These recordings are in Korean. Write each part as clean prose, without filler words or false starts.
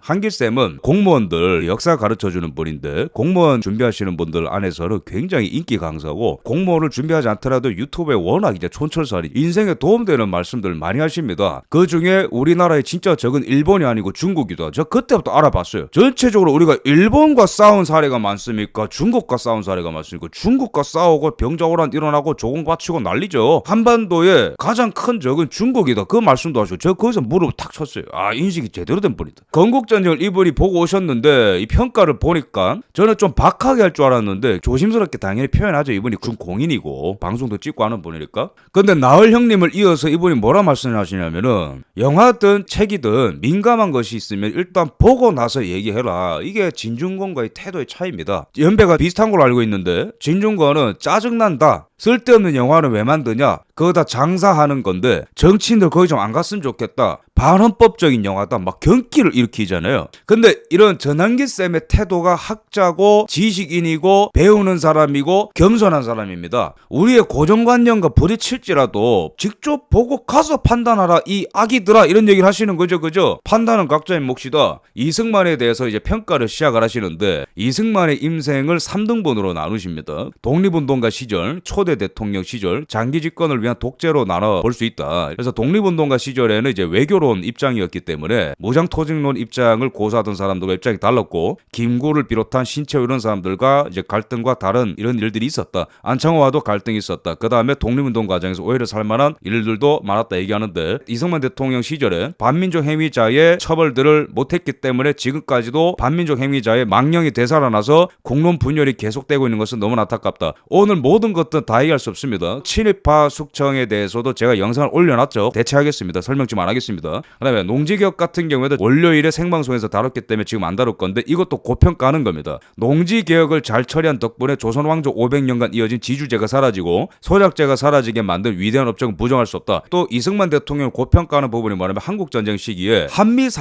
한길쌤은 공무원들 역사 가르쳐주는 분인데 공무원 준비하시는 분들 안에서는 굉장히 인기 강사고 공무원을 준비하지 않더라도 유튜브에 워낙 이제 촌철살인 인생에 도움되는 말씀들 많이 하십니다. 그 중에 우리나라의 진짜 적은 일본이 아니고 중국이다. 저 그때부터 알아봤어요. 전체적으로 우리가 일본과 싸운 사례가 많습니까? 중국과 싸운 사례가 많습니까? 중국과 싸우고 병자호란 일어나고 조공바치고 난리죠. 한반도에 가장 큰 적은 중국이다. 그 말씀도 하시고 저 거기서 무릎을 탁 쳤어요. 아, 인식이 제대로 된 분이다. 건국전쟁을 이분이 보고 오셨는데 이 평가를 보니까 저는 좀 박하게 할 줄 알았는데 조심스럽게 당연히 표현하죠. 이분이 군공인이고 방송도 찍고 하는 분이니까. 근데 나을 형님을 이어서 이분이 뭐라 말씀하시냐면은 영화든 책이든 민감한 것이 있으면 일단 보고 나서 얘기해라. 이게 진중권과의 태도의 차이입니다. 연배가 비슷한 걸로 알고 있는데 진중권은 짜증난다. 쓸데없는 영화는 왜 만드냐? 그거 다 장사하는 건데 정치인들 거기 좀 안 갔으면 좋겠다. 반헌법적인 영화다. 막 경기를 일으키잖아요. 근데 이런 전환기쌤의 태도가 학자고 지식인이고 배우는 사람이고 겸손한 사람입니다. 우리의 고정관념과 부딪힐지라도 직접 보고 가서 판단하라 이 아기들아 이런 얘기를 하시는 거죠. 그죠? 판단은 각자의 몫이다. 이승만에 대해서 이제 평가를 시작을 하시는데 이승만의 인생을 3등분으로 나누십니다. 독립운동가 시절, 초대 대통령 시절, 장기 집권을 위한 독재로 나눠 볼 수 있다. 그래서 독립운동가 시절에는 이제 외교론 입장이었기 때문에 무장토직론 입장을 고수하던 사람들과 입장이 달랐고 김구를 비롯한 신채호 이런 사람들과 이제 갈등과 다른 이런 일들이 있었다. 안창호와도 갈등이 있었다. 그 다음에 독립운동 과정에서 오히려 살만한 일들도 많았다 얘기하는데 이승만 대통령 시절에 반민족 행위자의 처벌들을 못했기 때문에 지금까지도 반민족 행위자의 망령이 되살아나서 국론 분열이 계속되고 있는 것은 너무 안타깝다. 오늘 모든 것들은 다 얘기할 수 없습니다. 친일파 숙청에 대해서도 제가 영상을 올려놨죠. 대체하겠습니다. 설명 좀 안 하겠습니다. 그 다음에 농지개혁 같은 경우에도 월요일에 생방송에서 다뤘기 때문에 지금 안 다룰 건데 이것도 고평가하는 겁니다. 농지개혁을 잘 처리한 덕분에 조선 왕조 500년간 이어진 지주제가 사라지고 소작제가 사라지게 만든 위대한 업적은 부정할 수 없다. 또 이승만 대통령을 고평가하는 부분이 뭐냐면 한국전쟁 시기에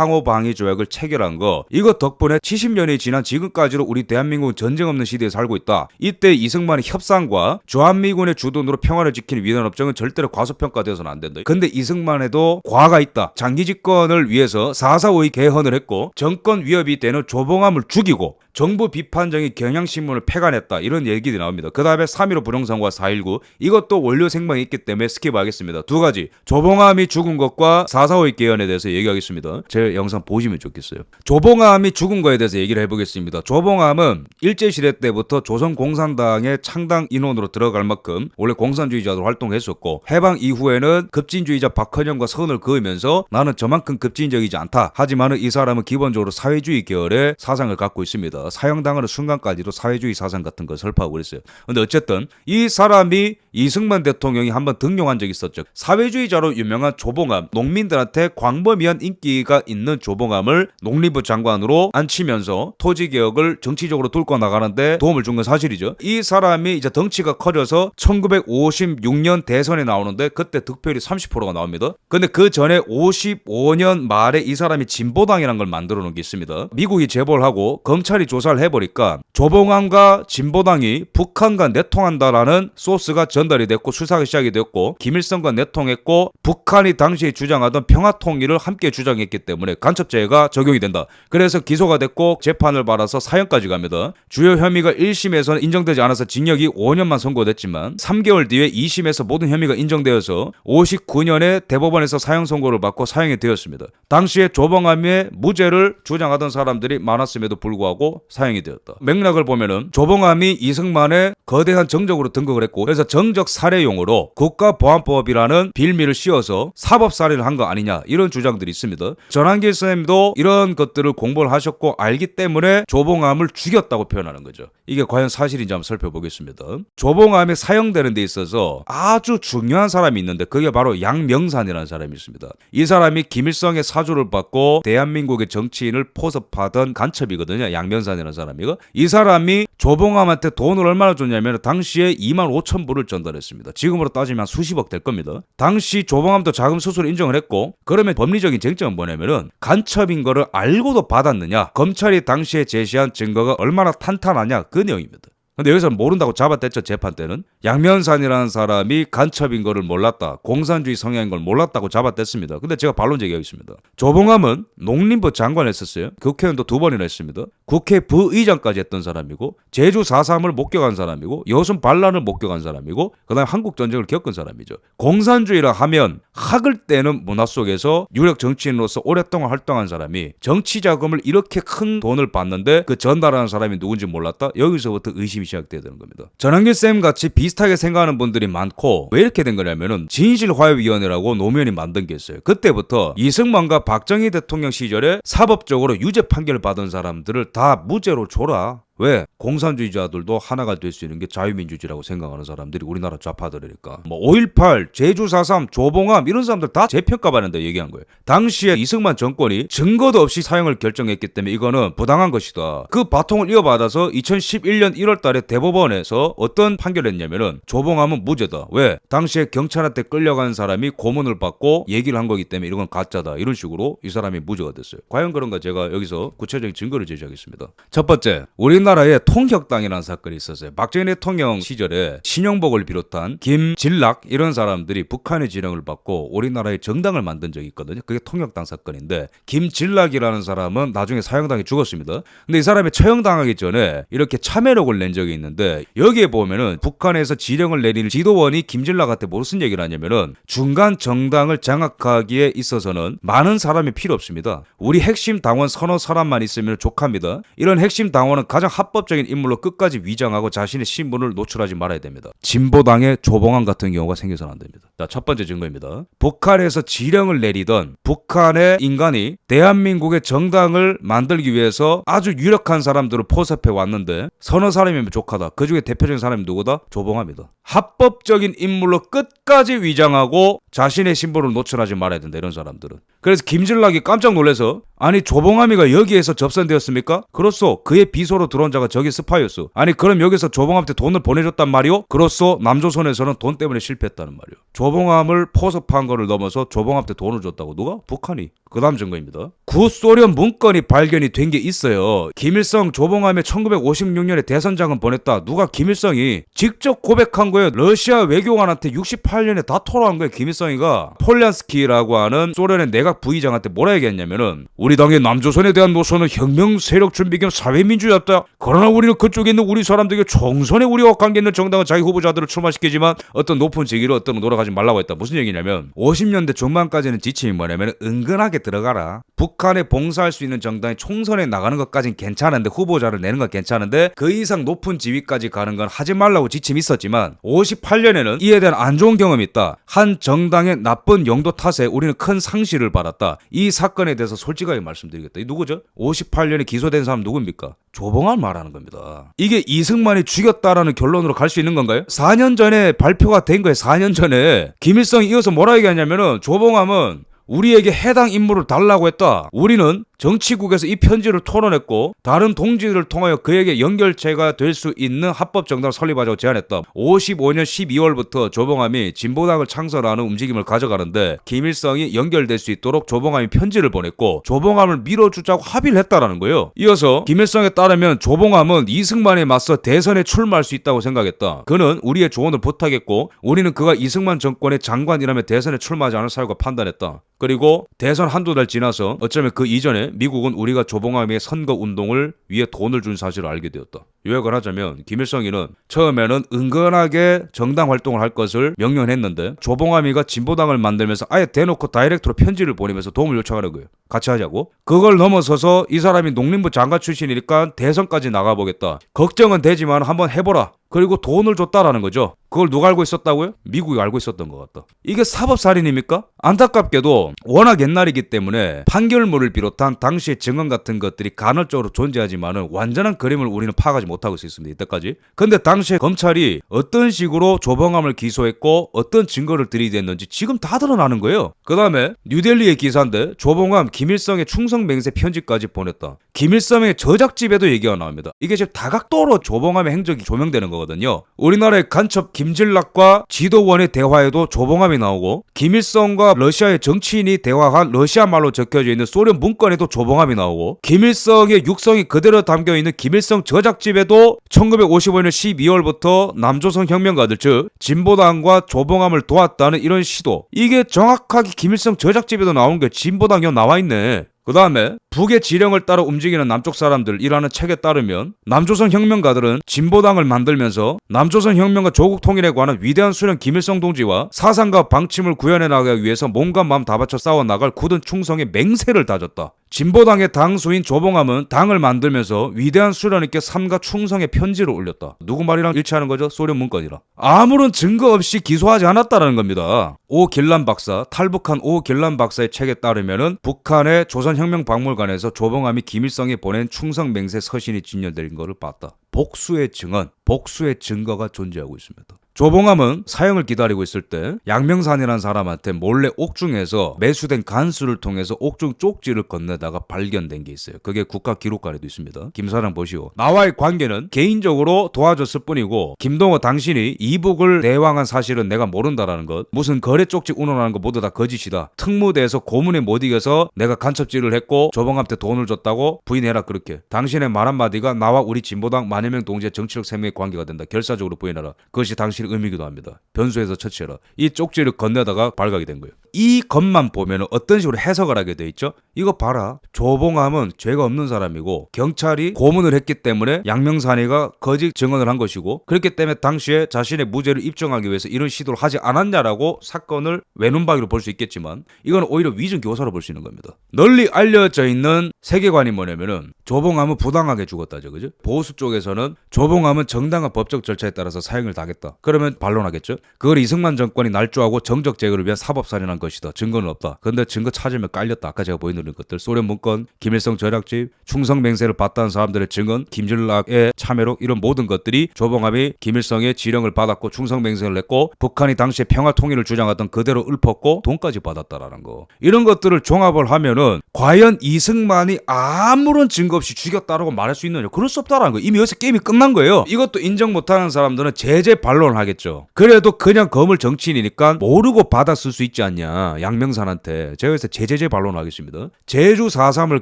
한미상호방위조약을 체결한 거 이것 덕분에 70년이 지난 지금까지도 우리 대한민국은 전쟁 없는 시대에 살고 있다. 이때 이승만의 협상과 주한미군의 주둔으로 평화를 지키는 위대한 업적은 절대로 과소평가되어서는 안 된다. 근데 이승만에도 과가 있다. 장기 집권을 위해서 4.4.5의 개헌을 했고 정권 위협이 되는 조봉암을 죽이고 정부 비판적인 경향신문을 폐간했다. 이런 얘기들이 나옵니다. 그 다음에 3.15 부정선거와 4.19 이것도 원료 생방이 있기 때문에 스킵하겠습니다. 두 가지 조봉암이 죽은 것과 4.4.5의 개헌에 대해서 얘기하겠습니다. 제 영상 보시면 좋겠어요. 조봉암이 죽은 거에 대해서 얘기를 해보겠습니다. 조봉암은 일제시대 때부터 조선공산당의 창당 인원으로 들어갈 만큼 원래 공산주의자로 활동했었고 해방 이후에는 급진주의자 박헌영과 선을 그으면서 나는 저만큼 급진적이지 않다. 하지만 이 사람은 기본적으로 사회주의 계열의 사상을 갖고 있습니다. 사형당하는 순간까지도 사회주의 사상 같은 걸 설파하고 그랬어요. 근데 어쨌든 이 사람이 이승만 대통령이 한번 등용한 적이 있었죠. 사회주의자로 유명한 조봉암, 농민들한테 광범위한 인기가 있는 조봉암을 농림부 장관으로 앉히면서 토지개혁을 정치적으로 뚫고 나가는데 도움을 준 건 사실이죠. 이 사람이 이제 덩치가 커져서 1956년 대선에 나오는데 그때 득표율이 30%가 나옵니다. 근데 그 전에 55년 말에 이 사람이 진보당이라는 걸 만들어 놓은 게 있습니다. 미국이 제보를 하고 검찰이 조사를 해보니까 조봉암과 진보당이 북한과 내통한다라는 소스가 전달이 됐고 수사가 시작이 됐고 김일성과 내통했고 북한이 당시에 주장하던 평화통일을 함께 주장했기 때문에 간첩죄가 적용이 된다. 그래서 기소가 됐고 재판을 받아서 사형까지 갑니다. 주요 혐의가 1심에서는 인정되지 않아서 징역이 5년만 선고됐지만 3개월 뒤에 2심에서 모든 혐의가 인정되어서 59년에 대법원에서 사형 선고를 받고 사형이 되었습니다. 당시에 조봉암의 무죄를 주장하던 사람들이 많았음에도 불구하고 사형이 되었다. 맥락을 보면은 조봉암이 이승만의 거대한 정적으로 등극을 했고 그래서 정적 살해용으로 국가보안법이라는 빌미를 씌워서 사법살인을 한 거 아니냐 이런 주장들이 있습니다. 전한길 선생님도 이런 것들을 공부를 하셨고 알기 때문에 조봉암을 죽였다고 표현하는 거죠. 이게 과연 사실인지 한번 살펴보겠습니다. 조봉암이 사형되는 데 있어서 아주 중요한 사람이 있는데 그게 바로 양명산이라는 사람이 있습니다. 이 사람이 김일성의 사주를 받고 대한민국의 정치인을 포섭하던 간첩이거든요. 양명산이라는 사람이고 이 사람이 조봉암한테 돈을 얼마나 줬냐면 당시에 25,000불을 전달했습니다. 지금으로 따지면 수십억 될 겁니다. 당시 조봉암도 자금 수수를 인정을 했고 그러면 법리적인 쟁점은 뭐냐면은 간첩인 거를 알고도 받았느냐 검찰이 당시에 제시한 증거가 얼마나 탄탄하냐 그 내용입니다. 근데 여기서 모른다고 잡아댔죠. 재판 때는. 양면산이라는 사람이 간첩인 거를 몰랐다, 공산주의 성향인 걸 몰랐다고 잡아댔습니다. 근데 제가 반론 제기하겠습니다. 조봉암은 농림부 장관 했었어요. 국회의원도 2번이나 했습니다. 국회 부의장까지 했던 사람이고, 제주 4.3을 목격한 사람이고, 여순 반란을 목격한 사람이고, 그 다음에 한국전쟁을 겪은 사람이죠. 공산주의라 하면 학을 떼는 문화 속에서 유력 정치인으로서 오랫동안 활동한 사람이 정치 자금을 이렇게 큰 돈을 받는데 그 전달하는 사람이 누군지 몰랐다? 여기서부터 의심이 시작돼야 되는 겁니다. 전환길 쌤 같이 비슷하게 생각하는 분들이 많고, 왜 이렇게 된 거냐면은 진실화해위원회라고 노무현이 만든 게 있어요. 그때부터 이승만과 박정희 대통령 시절에 사법적으로 유죄 판결을 받은 사람들을 다 무죄로 줘라. 왜? 공산주의자들도 하나가 될 수 있는 게 자유민주주의라고 생각하는 사람들이 우리나라 좌파들이니까. 뭐 5.18, 제주 4.3, 조봉암 이런 사람들 다 재평가받는다 얘기한 거예요. 당시에 이승만 정권이 증거도 없이 사형을 결정했기 때문에 이거는 부당한 것이다. 그 바통을 이어받아서 2011년 1월 달에 대법원에서 어떤 판결을 했냐면은 조봉암은 무죄다. 왜? 당시에 경찰한테 끌려간 사람이 고문을 받고 얘기를 한 거기 때문에 이런 건 가짜다. 이런 식으로 이 사람이 무죄가 됐어요. 과연 그런가 제가 여기서 구체적인 증거를 제시하겠습니다. 첫 번째, 우리나라에 통혁당이라는 사건이 있었어요. 박정희 대통령 시절에 신용복을 비롯한 김진락 이런 사람들이 북한의 지령을 받고 우리나라에 정당을 만든 적이 있거든요. 그게 통혁당 사건인데, 김진락이라는 사람은 나중에 사형당해 죽었습니다. 근데 이 사람이 처형당하기 전에 이렇게 참여록을 낸 적이 있는데, 여기에 보면은 북한에서 지령을 내리는 지도원이 김진락한테 무슨 얘기를 하냐면은 중간 정당을 장악하기에 있어서는 많은 사람이 필요 없습니다. 우리 핵심 당원 서너 사람만 있으면 족합니다. 이런 핵심 당원은 가장 합법적인 인물로 끝까지 위장하고 자신의 신분을 노출하지 말아야 됩니다. 진보당의 조봉암 같은 경우가 생겨서는 안 됩니다. 자, 첫 번째 증거입니다. 북한에서 지령을 내리던 북한의 인간이 대한민국의 정당을 만들기 위해서 아주 유력한 사람들을 포섭해 왔는데 서너 사람이면 족하다. 그 중에 대표적인 사람이 누구다? 조봉암이다. 합법적인 인물로 끝까지 위장하고 자신의 신분을 노출하지 말아야 된다. 이런 사람들은. 그래서 김진락이 깜짝 놀라서, 아니 조봉암이가 여기에서 접선되었습니까? 그렇소. 그의 비서로 들어온 자가 저기 스파이였어. 아니 그럼 여기서 조봉암한테 돈을 보내줬단 말이오? 그렇소. 남조선에서는 돈 때문에 실패했다는 말이오. 조봉암을 포섭한 거를 넘어서 조봉암한테 돈을 줬다고. 누가? 북한이. 그 다음 증거입니다. 구소련 문건이 발견이 된 게 있어요. 김일성 조봉암에 1956년에 대선장은 보냈다. 누가? 김일성이 직접 고백한 거예요. 러시아 외교관한테 68년에 다 토로한 거예요. 김일성이가. 폴란스키라고 하는 소련의 내각 부의장한테 뭐라 얘기했냐면은, 우리 당의 남조선에 대한 노선은 혁명 세력 준비 겸 사회민주였다. 그러나 우리는 그쪽에 있는 우리 사람들에게 총선에 우리와 관계 있는 정당은 자기 후보자들을 출마시키지만 어떤 높은 직위로 어떤 노력하지 말라고 했다. 무슨 얘기냐면 50년대 중반까지는 지침이 뭐냐면 은근하게 들어가라. 북한에 봉사할 수 있는 정당이 총선에 나가는 것까지는 괜찮은데, 후보자를 내는 건 괜찮은데 그 이상 높은 지위까지 가는 건 하지 말라고 지침이 있었지만 58년에는 이에 대한 안 좋은 경험이 있다. 한 정당의 나쁜 용도 탓에 우리는 큰 상실을 받았다. 이 사건에 대해서 솔직하게 말씀드리겠다. 이 누구죠? 58년에 기소된 사람 누굽니까? 조봉암 말하는 겁니다. 이게 이승만이 죽였다라는 결론으로 갈 수 있는 건가요? 4년 전에 발표가 된 거예요. 4년 전에. 김일성이 이어서 뭐라 얘기하냐면은 조봉암은 우리에게 해당 인물을 달라고 했다. 우리는 정치국에서 이 편지를 토론했고 다른 동지들을 통하여 그에게 연결체가 될 수 있는 합법 정당을 설립하자고 제안했다. 55년 12월부터 조봉암이 진보당을 창설하는 움직임을 가져가는데 김일성이 연결될 수 있도록 조봉암이 편지를 보냈고 조봉암을 밀어주자고 합의를 했다라는 거예요. 이어서 김일성에 따르면 조봉암은 이승만에 맞서 대선에 출마할 수 있다고 생각했다. 그는 우리의 조언을 부탁했고 우리는 그가 이승만 정권의 장관이라면 대선에 출마하지 않을 사유가 판단했다. 그리고 대선 한두 달 지나서 어쩌면 그 이전에 미국은 우리가 조봉암의 선거운동을 위해 돈을 준 사실을 알게 되었다. 요약을 하자면 김일성이는 처음에는 은근하게 정당 활동을 할 것을 명령했는데 조봉암이가 진보당을 만들면서 아예 대놓고 다이렉트로 편지를 보내면서 도움을 요청하는 거예요. 같이 하자고. 그걸 넘어서서 이 사람이 농림부 장관 출신이니까 대선까지 나가보겠다. 걱정은 되지만 한번 해보라. 그리고 돈을 줬다라는 거죠. 그걸 누가 알고 있었다고요? 미국이 알고 있었던 것 같다. 이게 사법살인입니까? 안타깝게도 워낙 옛날이기 때문에 판결문을 비롯한 당시의 증언 같은 것들이 간헐적으로 존재하지만은 완전한 그림을 우리는 파악하지 못하고 있습니다. 이때까지. 근데 당시에 검찰이 어떤 식으로 조봉암을 기소했고 어떤 증거를 들이댔는지 지금 다 드러나는 거예요. 그 다음에 뉴델리의 기사인데 조봉암 김일성의 충성맹세 편지까지 보냈다. 김일성의 저작집에도 얘기가 나옵니다. 이게 지금 다각도로 조봉암의 행적이 조명되는 거거든요. 거거든요. 우리나라의 간첩 김진락과 지도원의 대화에도 조봉암이 나오고 김일성과 러시아의 정치인이 대화한 러시아 말로 적혀져 있는 소련 문건에도 조봉암이 나오고 김일성의 육성이 그대로 담겨있는 김일성 저작집에도 1955년 12월부터 남조선 혁명가들 즉 진보당과 조봉암을 도왔다는 이런 시도, 이게 정확하게 김일성 저작집에도 나온 게 진보당이 나와있네. 그 다음에 북의 지령을 따라 움직이는 남쪽 사람들이라는 책에 따르면 남조선 혁명가들은 진보당을 만들면서 남조선 혁명과 조국 통일에 관한 위대한 수령 김일성 동지와 사상과 방침을 구현해 나가기 위해서 몸과 마음 다 바쳐 싸워나갈 굳은 충성의 맹세를 다졌다. 진보당의 당수인 조봉암은 당을 만들면서 위대한 수련님께 삼가 충성의 편지를 올렸다. 누구 말이랑 일치하는 거죠? 소련 문건이라. 아무런 증거 없이 기소하지 않았다라는 겁니다. 오 길란 박사, 탈북한 오 길란 박사의 책에 따르면은 북한의 조선혁명박물관에서 조봉암이 김일성에 보낸 충성 맹세 서신이 진열된 것을 봤다. 복수의 증언, 복수의 증거가 존재하고 있습니다. 조봉암은 사형을 기다리고 있을 때 양명산이라는 사람한테 몰래 옥중에서 매수된 간수를 통해서 옥중 쪽지를 건네다가 발견된 게 있어요. 그게 국가기록관에도 있습니다. 김사랑 보시오. 나와의 관계는 개인적으로 도와줬을 뿐이고 김동호 당신이 이북을 대왕한 사실은 내가 모른다라는 것, 무슨 거래 쪽지 운운하는 거 모두 다 거짓이다. 특무대에서 고문에 못 이겨서 내가 간첩질을 했고 조봉암한테 돈을 줬다고 부인해라. 그렇게 당신의 말 한마디가 나와 우리 진보당 만여명 동지의 정치적 생명의 관계가 된다. 결사적으로 부인하라. 그것이 당신의 의미기도 합니다. 변수에서 처치해라. 이 쪽지를 건네다가 발각이 된 거예요. 이 것만 보면 어떤 식으로 해석을 하게 돼 있죠? 이거 봐라. 조봉암은 죄가 없는 사람이고 경찰이 고문을 했기 때문에 양명산이가 거짓 증언을 한 것이고 그렇기 때문에 당시에 자신의 무죄를 입증하기 위해서 이런 시도를 하지 않았냐라고 사건을 외눈박이로 볼 수 있겠지만 이건 오히려 위증 교사로 볼 수 있는 겁니다. 널리 알려져 있는 세계관이 뭐냐면은 조봉암은 부당하게 죽었다죠. 그죠? 보수 쪽에서는 조봉암은 정당한 법적 절차에 따라서 사형을 당했다. 그러면 반론하겠죠. 그걸 이승만 정권이 날조하고 정적 제거를 위한 사법살인한 것이다. 증거는 없다. 근데 증거 찾으면 깔렸다. 아까 제가 보여드린 것들 소련 문건, 김일성 절약집, 충성맹세를 받다는 사람들의 증언, 김진락의 참여로 이런 모든 것들이 조봉암이 김일성의 지령을 받았고 충성맹세를 했고 북한이 당시에 평화통일을 주장하던 그대로 읊었고 돈까지 받았다라는 거. 이런 것들을 종합을 하면은 과연 이승만이 아무런 증거 없이 죽였다라고 말할 수 있느냐? 그럴 수 없다라는 거. 이미 여기서 게임이 끝난 거예요. 이것도 인정 못하는 사람들은 제재 반론을 하겠죠. 그래도 그냥 거물 정치인이니까 모르고 받았을 수 있지 않냐. 양명산한테. 제가 여기서 제재 반론을 하겠습니다. 제주 4.3을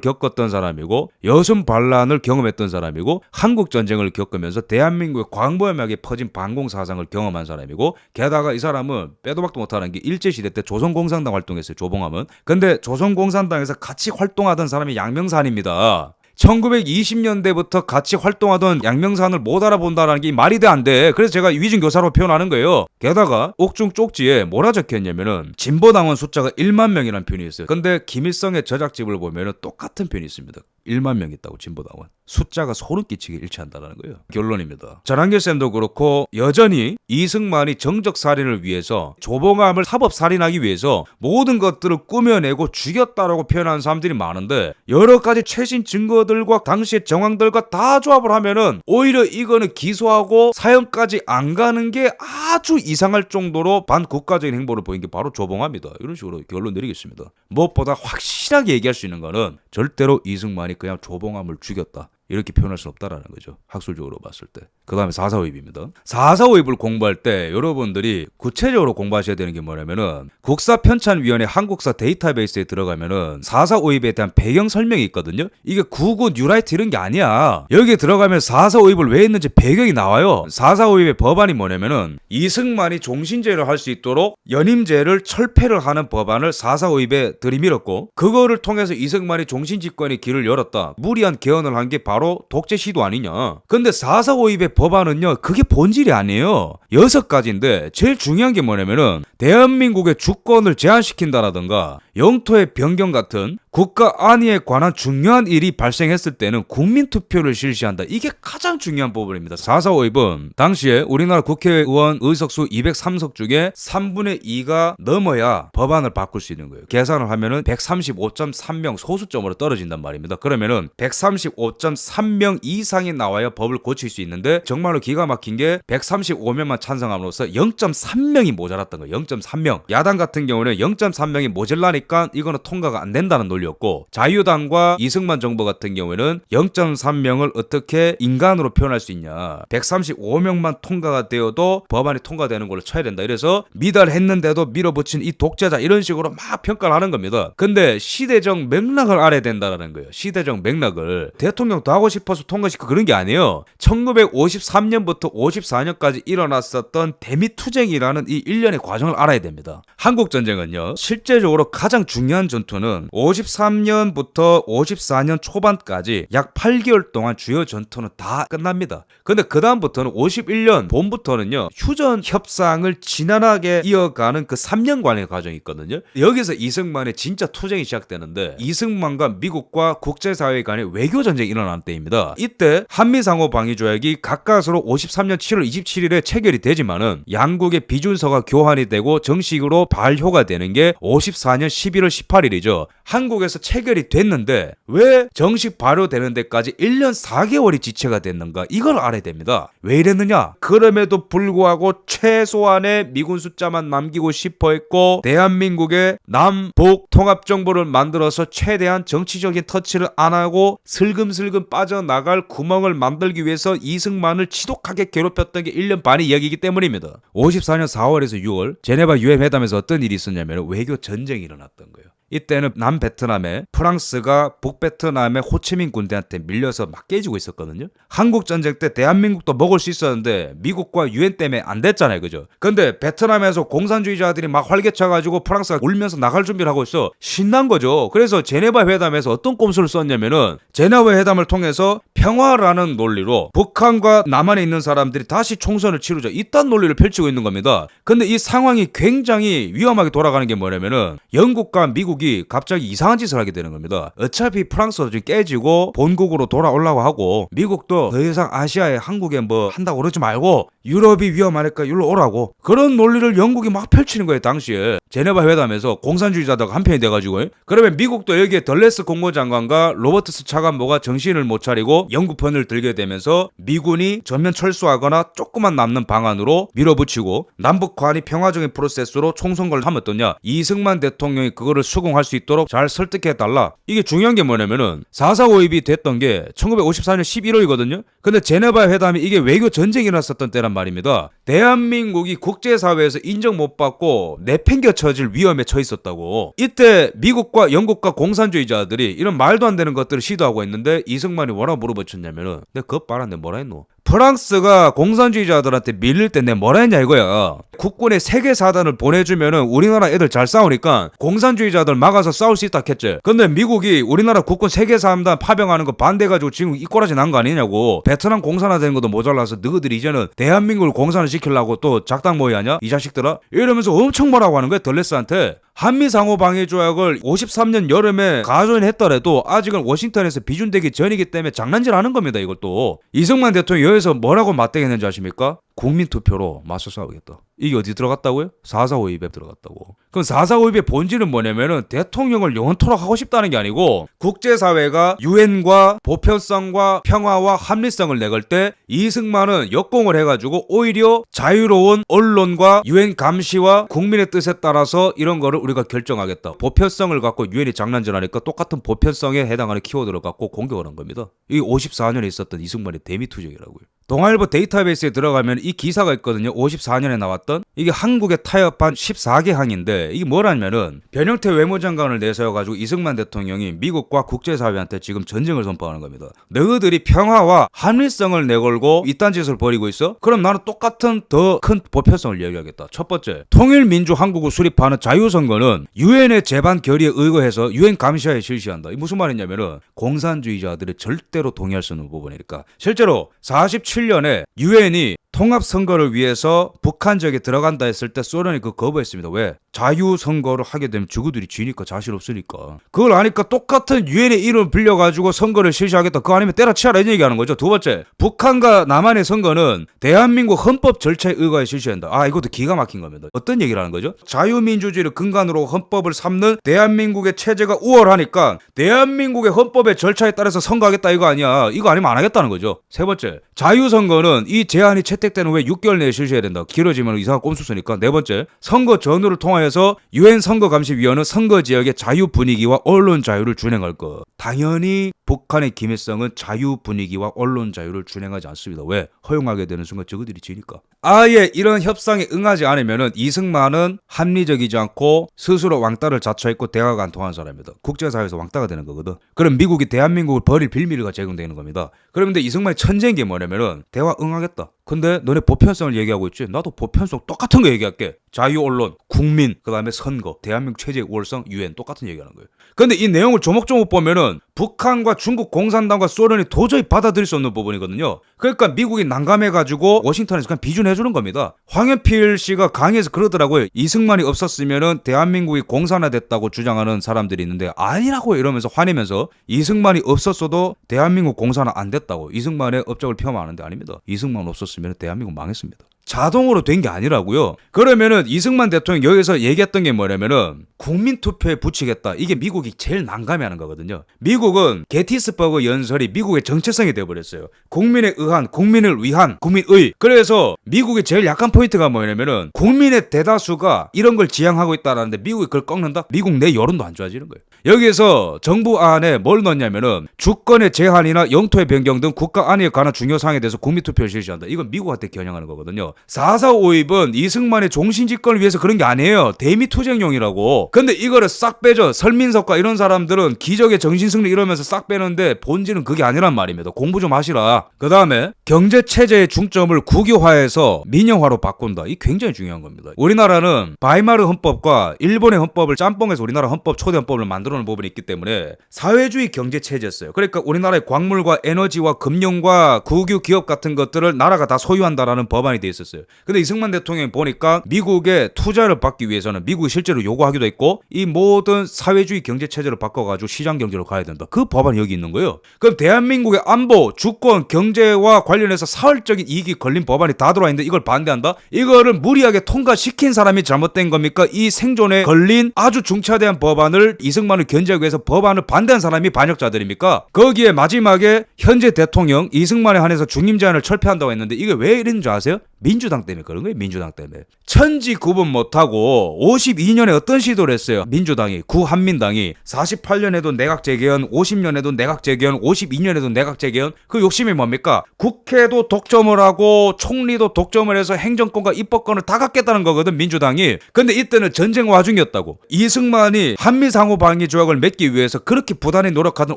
겪었던 사람이고 여순 반란을 경험했던 사람이고 한국전쟁을 겪으면서 대한민국의 광범위하게 퍼진 반공사상을 경험한 사람이고 게다가 이 사람은 빼도 박도 못하는 게 일제시대 때 조선공산당 활동했어요. 조봉암은. 근데 조선공산당에서 같이 활동하던 사람이 양명산입니다. 1920년대부터 같이 활동하던 양명산을 못 알아본다라는 게 말이 돼 안 돼. 그래서 제가 위증교사로 표현하는 거예요. 게다가 옥중 쪽지에 뭐라 적혀있냐면은 진보당원 숫자가 1만 명이라는 표현이 있어요. 근데 김일성의 저작집을 보면은 똑같은 표현이 있습니다. 1만 명 있다고 진보당원. 숫자가 소름 끼치게 일치한다는 거예요. 결론입니다. 전한길 쌤도 그렇고 여전히 이승만이 정적 살인을 위해서 조봉암을 사법 살인하기 위해서 모든 것들을 꾸며내고 죽였다라고 표현하는 사람들이 많은데 여러 가지 최신 증거들과 당시의 정황들과 다 조합을 하면은 오히려 이거는 기소하고 사형까지 안 가는 게 아주 이상할 정도로 반국가적인 행보를 보인 게 바로 조봉암이다. 이런 식으로 결론 내리겠습니다. 무엇보다 확실하게 얘기할 수 있는 거는 절대로 이승만이 그냥 조봉암을 죽였다. 이렇게 표현할 수 없다라는 거죠. 학술적으로 봤을 때. 그 다음에 4.4오입입니다. 4.4오입을 공부할 때 여러분들이 구체적으로 공부하셔야 되는 게 뭐냐면은 국사편찬위원회 한국사 데이터베이스에 들어가면은 4.4오입에 대한 배경 설명이 있거든요. 이게 구구 뉴라이트 이런 게 아니야. 여기에 들어가면 4.4오입을 왜 했는지 배경이 나와요. 4.4오입의 법안이 뭐냐면은 이승만이 종신제를 할 수 있도록 연임제를 철폐를 하는 법안을 4.4오입에 들이밀었고 그거를 통해서 이승만이 종신집권의 길을 열었다. 무리한 개헌을 한 게 바로 독재 시도 아니냐. 근데 4.4오입의 법안은요 그게 본질이 아니에요. 6가지인데 제일 중요한 게 뭐냐면은 대한민국의 주권을 제한시킨다라든가 영토의 변경 같은 국가 안위에 관한 중요한 일이 발생했을 때는 국민투표를 실시한다. 이게 가장 중요한 부분입니다. 4.4오입은 당시에 우리나라 국회의원 의석수 203석 중에 3분의 2가 넘어야 법안을 바꿀 수 있는 거예요. 계산을 하면은 135.3명 소수점으로 떨어진단 말입니다. 그러면은 135.3명 이상이 나와야 법을 고칠 수 있는데 정말로 기가 막힌 게 135명만 찬성함으로써 0.3명이 모자랐던 거예요. 0.3명. 야당 같은 경우는 0.3명이 모자라니까 하니까 이거는 통과가 안 된다는 논리였고, 자유당과 이승만 정부 같은 경우에는 0.3명을 어떻게 인간으로 표현할 수 있냐, 135명만 통과가 되어도 법안이 통과되는 걸로 쳐야 된다. 이래서 미달했는데도 밀어붙인 이 독재자, 이런 식으로 막 평가를 하는 겁니다. 근데 시대적 맥락을 알아야 된다는 거예요. 시대적 맥락을. 대통령도 하고 싶어서 통과시키고 그런 게 아니에요. 1953년부터 54년까지 일어났었던 대미투쟁이라는 이 일련의 과정을 알아야 됩니다. 한국전쟁은요, 실제적으로 가장 중요한 전투는 53년부터 54년 초반까지 약 8개월 동안 주요 전투는 다 끝납니다. 근데 그 다음부터는 51년 봄부터는요, 휴전 협상을 지난하게 이어가는 그 3년간의 과정이 있거든요. 여기서 이승만의 진짜 투쟁이 시작되는데, 이승만과 미국과 국제사회 간의 외교전쟁이 일어나는 때입니다. 이때 한미상호 방위조약이 가까스로 53년 7월 27일에 체결이 되지만은 양국의 비준서가 교환이 되고 정식으로 발효가 되는 게 54년 11월 18일이죠. 한국에서 체결이 됐는데 왜 정식 발효되는 데까지 1년 4개월이 지체가 됐는가, 이걸 알아야 됩니다. 왜 이랬느냐? 그럼에도 불구하고 최소한의 미군 숫자만 남기고 싶어 했고, 대한민국의 남북 통합정부를 만들어서 최대한 정치적인 터치를 안 하고 슬금슬금 빠져나갈 구멍을 만들기 위해서 이승만을 지독하게 괴롭혔던 게 1년 반의 이야기이기 때문입니다. 54년 4월에서 6월 제네바 유엔 회담에서 어떤 일이 있었냐면 외교 전쟁이 일어났던 거예요. 이때는 남베트남에 프랑스가 북베트남의 호치민 군대한테 밀려서 막 깨지고 있었거든요. 한국전쟁 때 대한민국도 먹을 수 있었는데 미국과 유엔 때문에 안 됐잖아요, 그죠? 근데 베트남에서 공산주의자들이 막 활개쳐가지고 프랑스가 울면서 나갈 준비를 하고 있어. 신난 거죠. 그래서 제네바 회담에서 어떤 꼼수를 썼냐면은, 제네바 회담을 통해서 평화라는 논리로 북한과 남한에 있는 사람들이 다시 총선을 치르자, 이딴 논리를 펼치고 있는 겁니다. 근데 이 상황이 굉장히 위험하게 돌아가는 게 뭐냐면은, 영국과 미국이 갑자기 이상한 짓을 하게 되는 겁니다. 어차피 프랑스도 지금 깨지고 본국으로 돌아오려고 하고, 미국도 더 이상 아시아에 한국에 뭐 한다고 그러지 말고 유럽이 위험하니까 일로 오라고, 그런 논리를 영국이 막 펼치는 거예요. 당시에 제네바 회담에서 공산주의자다가 한편이 돼가지고. 그러면 미국도 여기에 덜레스 국무장관과 로버트스 차관보가 정신을 못 차리고 영국 편을 들게 되면서 미군이 전면 철수하거나 조금만 남는 방안으로 밀어붙이고, 남북한이 평화적인 프로세스로 총선거를 하면 어떠냐, 이승만 대통령이 그거를 수긍할 수 있도록 잘 설득해달라. 이게 중요한 게 뭐냐면은 4.4 5입이 됐던 게 1954년 11월이거든요. 근데 제네바 회담이 이게 외교 전쟁이 일어났었던 때란 말입니다. 대한민국이 국제사회에서 인정 못 받고 내팽겨 쳐질 위험에 처해 있었다고. 이때 미국과 영국과 공산주의자들이 이런 말도 안 되는 것들을 시도하고 있는데, 이승만이 뭐라고 물어붙였냐면은, 내가 그것 말았는데 뭐라 했노? 프랑스가 공산주의자들한테 밀릴 때 내가 뭐라 했냐 이거야. 국군에 세계 사단을 보내주면은 우리나라 애들 잘 싸우니까 공산주의자들 막아서 싸울 수 있다 했지. 근데 미국이 우리나라 국군 세계 사단 파병하는 거 반대해가지고 지금 이 꼬라지 난 거 아니냐고. 베트남 공산화 되는 것도 모자라서 너희들이 이제는 대한민국을 공산화 시키려고 또 작당 모의 하냐 이 자식들아, 이러면서 엄청 뭐라고 하는 거야 덜레스한테. 한미상호 방위조약을 53년 여름에 가전했더라도 아직은 워싱턴에서 비준되기 전이기 때문에 장난질 하는 겁니다. 이것도 이승만 대통령이 여기서 뭐라고 맞대겠는지 아십니까? 국민투표로 맞서 싸우겠다. 이게 어디 들어갔다고요? 4.4 5입에 들어갔다고. 그럼 4.4 5입의 본질은 뭐냐면은, 대통령을 영원토록 하고 싶다는 게 아니고, 국제사회가 유엔과 보편성과 평화와 합리성을 내걸 때 이승만은 역공을 해가지고 오히려 자유로운 언론과 유엔 감시와 국민의 뜻에 따라서 이런 거를 우리가 결정하겠다. 보편성을 갖고 유엔이 장난질하니까 똑같은 보편성에 해당하는 키워드를 갖고 공격을 한 겁니다. 이게 54년에 있었던 이승만의 대미투쟁이라고요. 동아일보 데이터베이스에 들어가면 이 기사가 있거든요. 54년에 나왔던. 이게 한국에 타협한 14개 항인데, 이게 뭐라냐면은 변형태 외무장관을 내세워가지고 이승만 대통령이 미국과 국제사회한테 지금 전쟁을 선포하는 겁니다. 너희들이 평화와 합리성을 내걸고 이딴 짓을 벌이고 있어? 그럼 나는 똑같은 더 큰 보편성을 이야기하겠다. 첫 번째, 통일민주한국을 수립하는 자유선거는 유엔의 제반 결의에 의거해서 유엔 감시하에 실시한다. 이 무슨 말이냐면은 공산주의자들이 절대로 동의할 수 없는 부분이니까. 실제로 47년에 유엔이 통합선거를 위해서 북한 지역에 들어간다 했을 때 소련이 그 거부했습니다. 왜? 자유선거를 하게 되면 저그들이 지니까 자신 없으니까. 그걸 아니까 똑같은 유엔의 이름을 빌려가지고 선거를 실시하겠다. 그거 아니면 때려치워라 이런 얘기하는 거죠. 두 번째, 북한과 남한의 선거는 대한민국 헌법 절차에 의거해 실시한다. 아, 이것도 기가 막힌 겁니다. 어떤 얘기를 하는 거죠? 자유민주주의를 근간으로 헌법을 삼는 대한민국의 체제가 우월하니까 대한민국의 헌법의 절차에 따라서 선거하겠다 이거 아니야. 이거 아니면 안 하겠다는 거죠. 세 번째, 자유선거는 이 제한이 채택 혜택 때는 왜 6개월 내에 실시해야 된다. 길어지면 이상한 꼼수 쓰니까. 네 번째, 선거 전후를 통하여서 유엔 선거감시위원회는 선거 지역의 자유 분위기와 언론 자유를 준행할 것. 당연히 북한의 김일성은 자유 분위기와 언론 자유를 준행하지 않습니다. 왜? 허용하게 되는 순간 저거들이 지니까. 아예 이런 협상에 응하지 않으면은 이승만은 합리적이지 않고 스스로 왕따를 자처했고 대화가 안 통하는 사람입니다. 국제사회에서 왕따가 되는 거거든. 그럼 미국이 대한민국을 버릴 빌미가 제공되는 겁니다. 그런데 이승만이 천재인 게 뭐냐면은 대화 응하겠다. 근데 너네 보편성을 얘기하고 있지? 나도 보편성 똑같은 거 얘기할게. 자유 언론, 국민, 그 다음에 선거, 대한민국 체제의 우월성, 유엔 똑같은 얘기하는 거예요. 근데 이 내용을 조목조목 보면은 북한과 중국 공산당과 소련이 도저히 받아들일 수 없는 부분이거든요. 그러니까 미국이 난감해가지고 워싱턴에서 그냥 비준해주는 겁니다. 황현필 씨가 강의에서 그러더라고요. 이승만이 없었으면은 대한민국이 공산화됐다고 주장하는 사람들이 있는데 아니라고 이러면서 화내면서 이승만이 없었어도 대한민국 공산화 안 됐다고 이승만의 업적을 폄하하는데 아닙니다. 이승만 없었으면 대한민국 망했습니다. 자동으로 된 게 아니라고요. 그러면은 이승만 대통령 여기서 얘기했던 게 뭐냐면은 국민투표에 붙이겠다. 이게 미국이 제일 난감해하는 거거든요. 미국은 게티스버그 연설이 미국의 정체성이 되어버렸어요. 국민에 의한, 국민을 위한, 국민의. 그래서 미국의 제일 약한 포인트가 뭐냐면은 국민의 대다수가 이런 걸 지향하고 있다라는데 미국이 그걸 꺾는다? 미국 내 여론도 안 좋아지는 거예요. 여기에서 정부 안에 뭘 넣냐면은 주권의 제한이나 영토의 변경 등 국가 안위에 관한 중요 사항에 대해서 국민투표를 실시한다. 이건 미국한테 겨냥하는 거거든요. 4.4.5입은 이승만의 종신집권을 위해서 그런 게 아니에요. 대미투쟁용이라고. 근데 이거를 싹 빼죠. 설민석과 이런 사람들은 기적의 정신승리 이러면서 싹 빼는데 본질은 그게 아니란 말입니다. 공부 좀 하시라. 그 다음에 경제체제의 중점을 국유화해서 민영화로 바꾼다. 이 굉장히 중요한 겁니다. 우리나라는 바이마르 헌법과 일본의 헌법을 짬뽕해서 우리나라 헌법 초대 헌법을 만들어 놓은 부분이 있기 때문에 사회주의 경제체제였어요. 그러니까 우리나라의 광물과 에너지와 금융과 국유 기업 같은 것들을 나라가 다 소유한다라는 법안이 돼 있었어요. 근데 이승만 대통령이 보니까 미국의 투자를 받기 위해서는 미국이 실제로 요구하기도 했고 이 모든 사회주의 경제체제를 바꿔가지고 시장경제로 가야 된다. 그 법안이 여기 있는 거예요. 그럼 대한민국의 안보, 주권, 경제와 관련해서 사활적인 이익이 걸린 법안이 다 들어와 있는데 이걸 반대한다? 이거를 무리하게 통과시킨 사람이 잘못된 겁니까? 이 생존에 걸린 아주 중차대한 법안을 이승만을 견제하기 위해서 법안을 반대한 사람이 반역자들입니까? 거기에 마지막에 현재 대통령 이승만에 한해서 중임 제한을 철폐한다고 했는데 이게 왜 이랬는 줄 아세요? 민주당 때문에 그런 거예요. 민주당 때문에. 천지 구분 못하고 52년에 어떤 시도를 했어요. 민주당이, 구한민당이 48년에도 내각 재개헌, 50년에도 내각 재개헌, 52년에도 내각 재개헌. 그 욕심이 뭡니까? 국회도 독점을 하고 총리도 독점을 해서 행정권과 입법권을 다 갖겠다는 거거든 민주당이. 근데 이때는 전쟁 와중이었다고. 이승만이 한미상호방위 조약을 맺기 위해서 그렇게 부단히 노력하던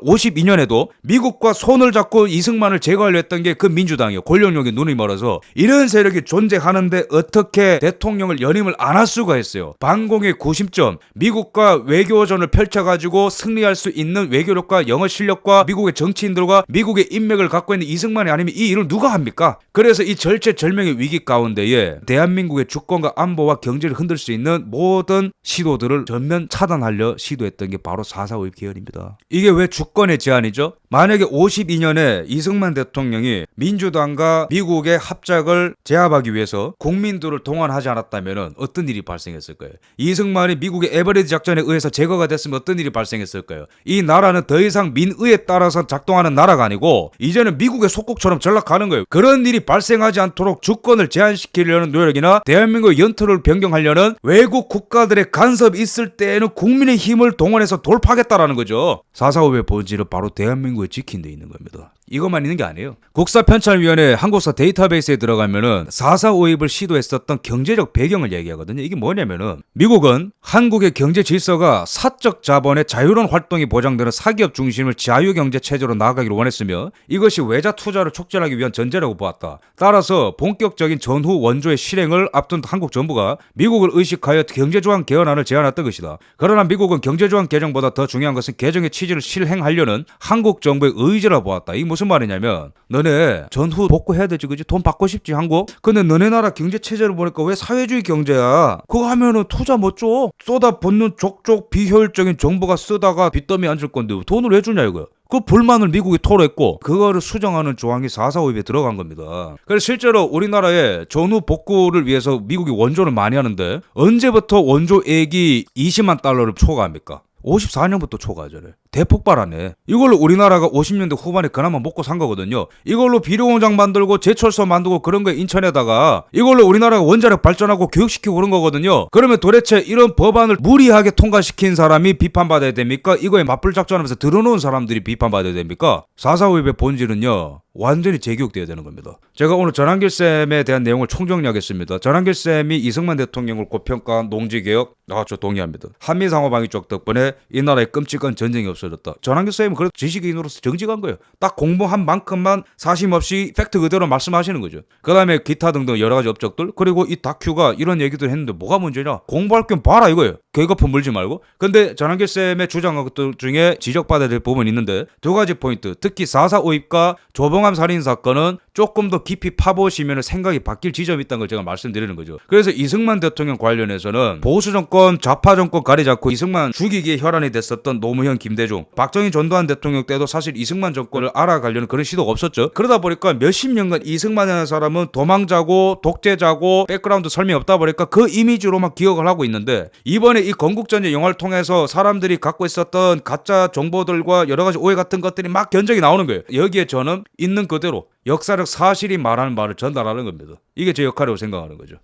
52년에도 미국과 손을 잡고 이승만을 제거하려 했던 게 그 민주당이에요. 권력력이 눈이 멀어서. 이런 세력이 존재하는데 어떻게 대통령을 연임을 안 할 수가 있어요. 반공의 구심점, 미국과 외교전을 펼쳐가지고 승리할 수 있는 외교력과 영어 실력과 미국의 정치인들과 미국의 인맥을 갖고 있는 이승만이 아니면 이 일을 누가 합니까? 그래서 이 절체절명의 위기 가운데에 대한민국의 주권과 안보와 경제를 흔들 수 있는 모든 시도들을 전면 차단하려 시도했던 게 바로 4.4.5 개헌입니다. 이게 왜 주권의 제한이죠? 만약에 52년에 이승만 대통령이 민주당과 미국의 합작을 제압하기 위해서 국민들을 동원하지 않았다면 어떤 일이 발생했을 거예요? 이승만이 미국의 에버레드 작전에 의해서 제거가 됐으면 어떤 일이 발생했을 거예요? 이 나라는 더 이상 민의에 따라서 작동하는 나라가 아니고 이제는 미국의 속국처럼 전락하는 거예요. 그런 일이 발생하지 않도록 주권을 제한시키려는 노력이나 대한민국의 연토를 변경하려는 외국 국가들의 간섭이 있을 때에는 국민의 힘을 동원해서 돌파하겠다라는 거죠. 4.4.5의 본질은 바로 대한민국에 지킨 데 있는 겁니다. 이것만 있는 게 아니에요. 국사편찬위원회 한국사 데이터베이스에 들어가면은 4.4.5입을 시도했었던 경제적 배경을 얘기하거든요. 이게 뭐냐면은 미국은 한국의 경제 질서가 사적 자본의 자유로운 활동이 보장되는 사기업 중심을 자유경제 체제로 나아가기를 원했으며 이것이 외자 투자를 촉진하기 위한 전제라고 보았다. 따라서 본격적인 전후 원조의 실행을 앞둔 한국 정부가 미국을 의식하여 경제조항 개헌안을 제안했던 것이다. 그러나 미국은 경제조항 개정보다 더 중요한 것은 개정의 취지를 실행하려는 한국 정부의 의지라 보았다. 이게 무슨 말이냐면 너네 전후 복구해야 되지 그지? 돈 받고 싶지 한국? 근데 너네 나라 경제 체제를 보니까 왜 사회주의 경제야? 그거 하면은 투자 못 줘? 쏟아붓는 족족 비효율적인 정부가 쓰다가 빚더미 앉을 건데 돈을 왜 주냐 이거야. 그 불만을 미국이 토로했고 그거를 수정하는 조항이 4.4.5입에 들어간 겁니다. 그래서 실제로 우리나라의 전후 복구를 위해서 미국이 원조를 많이 하는데 언제부터 원조액이 20만 달러를 초과합니까? 54년부터 초과하잖아요. 대폭발하네. 이걸로 우리나라가 50년대 후반에 그나마 먹고 산 거거든요. 이걸로 비료공장 만들고 제철소 만들고 그런 거 인천에다가 이걸로 우리나라가 원자력 발전하고 교육시키고 그런 거거든요. 그러면 도대체 이런 법안을 무리하게 통과시킨 사람이 비판받아야 됩니까? 이거에 맞불 작전하면서 들어놓은 사람들이 비판받아야 됩니까? 4.4.5의 본질은요, 완전히 재교육돼야 되는 겁니다. 제가 오늘 전한길 쌤에 대한 내용을 총정리하겠습니다. 전한길 쌤이 이승만 대통령을 고평가한 농지개혁, 저 동의합니다. 한미상호방위쪽 덕분에 이 나라에 끔찍한 전쟁이 없어졌다. 전한길 쌤은 그래도 지식인으로서 정직한 거예요. 딱 공부한 만큼만 사심 없이 팩트 그대로 말씀하시는 거죠. 그 다음에 기타 등등 여러 가지 업적들, 그리고 이 다큐가 이런 얘기들 했는데 뭐가 문제냐? 공부할 겸 봐라 이거예요. 계급품 물지 말고. 근데 전한길 쌤의 주장한 것들 중에 지적받아야 될 부분이 있는데 두 가지 포인트, 특히 4.4.5입과 조봉암 살인 사건은 조금 더 깊이 파보시면 생각이 바뀔 지점이 있다는 걸 제가 말씀드리는 거죠. 그래서 이승만 대통령 관련해서는 보수 정권, 좌파 정권 가리지 않고 이승만 죽이기에 혈안이 됐었던 노무현, 김대중, 박정희, 전두환 대통령 때도 사실 이승만 정권을 알아가려는 그런 시도가 없었죠. 그러다 보니까 몇십 년간 이승만이라는 사람은 도망자고 독재자고 백그라운드 설명이 없다 보니까 그 이미지로만 기억을 하고 있는데, 이번에 이 건국전쟁 영화를 통해서 사람들이 갖고 있었던 가짜 정보들과 여러 가지 오해 같은 것들이 막 견적이 나오는 거예요. 여기에 저는 있는 그대로 역사적 사실이 말하는 말을 전달하는 겁니다. 이게 제 역할이라고 생각하는 거죠.